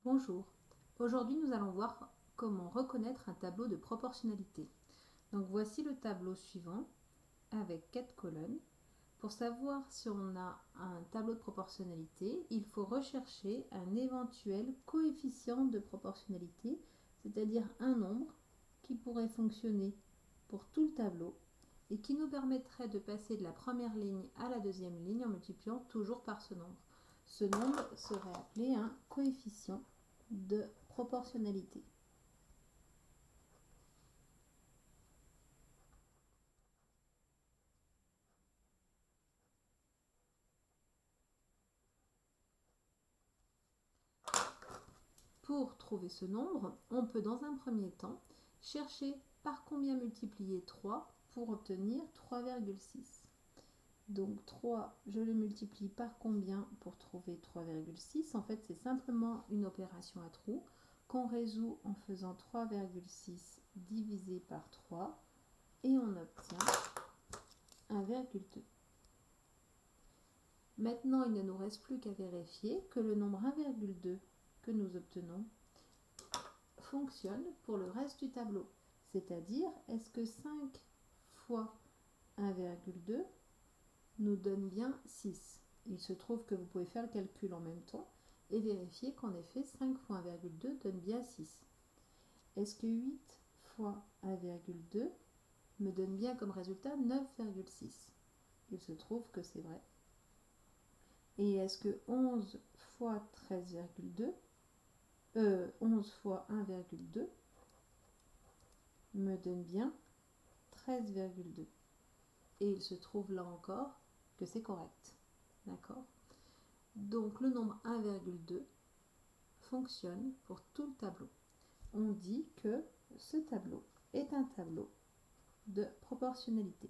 Bonjour, aujourd'hui nous allons voir comment reconnaître un tableau de proportionnalité. Donc voici le tableau suivant avec 4 colonnes. Pour savoir si on a un tableau de proportionnalité, il faut rechercher un éventuel coefficient de proportionnalité, c'est-à-dire un nombre qui pourrait fonctionner pour tout le tableau et qui nous permettrait de passer de la première ligne à la deuxième ligne en multipliant toujours par ce nombre. Ce nombre serait appelé un coefficient de proportionnalité. Pour trouver ce nombre, on peut dans un premier temps chercher par combien multiplier 3 pour obtenir 3,6. Donc 3, je le multiplie par combien pour trouver 3,6? En fait, c'est simplement une opération à trous qu'on résout en faisant 3,6 divisé par 3 et on obtient 1,2. Maintenant, il ne nous reste plus qu'à vérifier que le nombre 1,2 que nous obtenons fonctionne pour le reste du tableau. C'est-à-dire, est-ce que 5 fois 1,2 nous donne bien 6? Il se trouve que vous pouvez faire le calcul en même temps et vérifier qu'en effet 5 fois 1,2 donne bien 6. Est-ce que 8 fois 1,2 me donne bien comme résultat 9,6? Il se trouve que c'est vrai. Et est-ce que 11 fois 13,2 11 fois 1,2 me donne bien 13,2? Et il se trouve là encore que c'est correct. D'accord? Donc le nombre 1,2 fonctionne pour tout le tableau. On dit que ce tableau est un tableau de proportionnalité.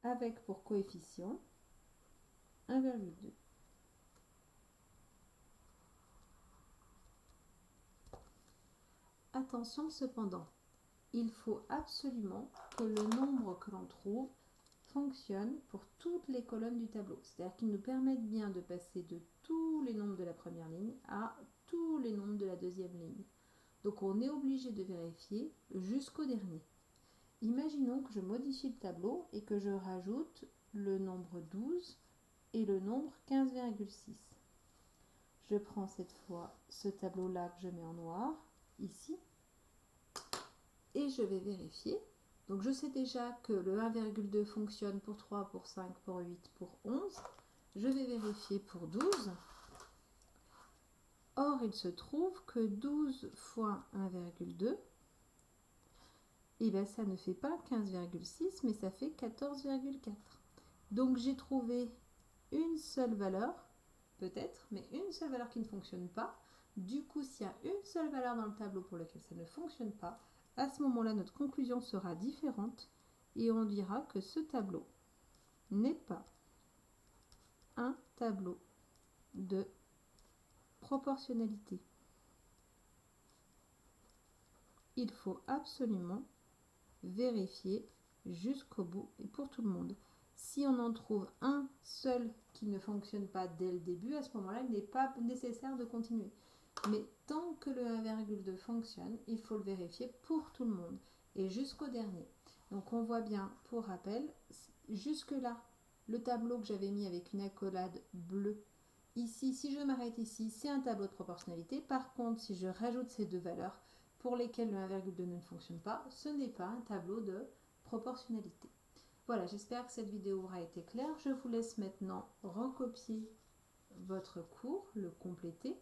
Avec pour coefficient 1,2. Attention cependant, il faut absolument que le nombre que l'on trouve fonctionne pour toutes les colonnes du tableau. C'est-à-dire qu'il nous permette bien de passer de tous les nombres de la première ligne à tous les nombres de la deuxième ligne. Donc on est obligé de vérifier jusqu'au dernier. Imaginons que je modifie le tableau et que je rajoute le nombre 12 et le nombre 15,6. Je prends cette fois ce tableau-là que je mets en noir, ici, et je vais vérifier. Donc je sais déjà que le 1,2 fonctionne pour 3, pour 5, pour 8, pour 11. Je vais vérifier pour 12. Or, il se trouve que 12 fois 1,2, et bien ça ne fait pas 15,6, mais ça fait 14,4. Donc j'ai trouvé une seule valeur, peut-être, mais une seule valeur qui ne fonctionne pas. Du coup, s'il y a une seule valeur dans le tableau pour laquelle ça ne fonctionne pas, à ce moment-là, notre conclusion sera différente et on dira que ce tableau n'est pas un tableau de proportionnalité. Il faut absolument vérifier jusqu'au bout et pour tout le monde. Si on en trouve un seul qui ne fonctionne pas dès le début, à ce moment-là, il n'est pas nécessaire de continuer. Mais tant que le 1,2 fonctionne, il faut le vérifier pour tout le monde et jusqu'au dernier. Donc on voit bien, pour rappel, jusque-là, le tableau que j'avais mis avec une accolade bleue, ici, si je m'arrête ici, c'est un tableau de proportionnalité. Par contre, si je rajoute ces deux valeurs pour lesquelles le 1,2 ne fonctionne pas, ce n'est pas un tableau de proportionnalité. Voilà, j'espère que cette vidéo aura été claire. Je vous laisse maintenant recopier votre cours, le compléter.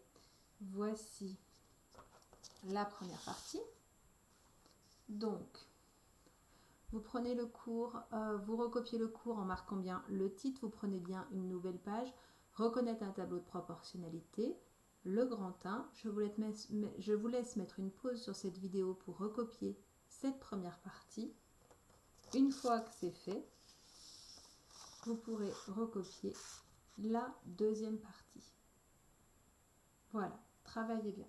Voici la première partie. Donc, vous prenez le cours, vous recopiez le cours en marquant bien le titre, vous prenez bien une nouvelle page, reconnaître un tableau de proportionnalité, le grand 1. Je vous laisse mettre une pause sur cette vidéo pour recopier cette première partie. Une fois que c'est fait, vous pourrez recopier la deuxième partie. Voilà, travaillez bien.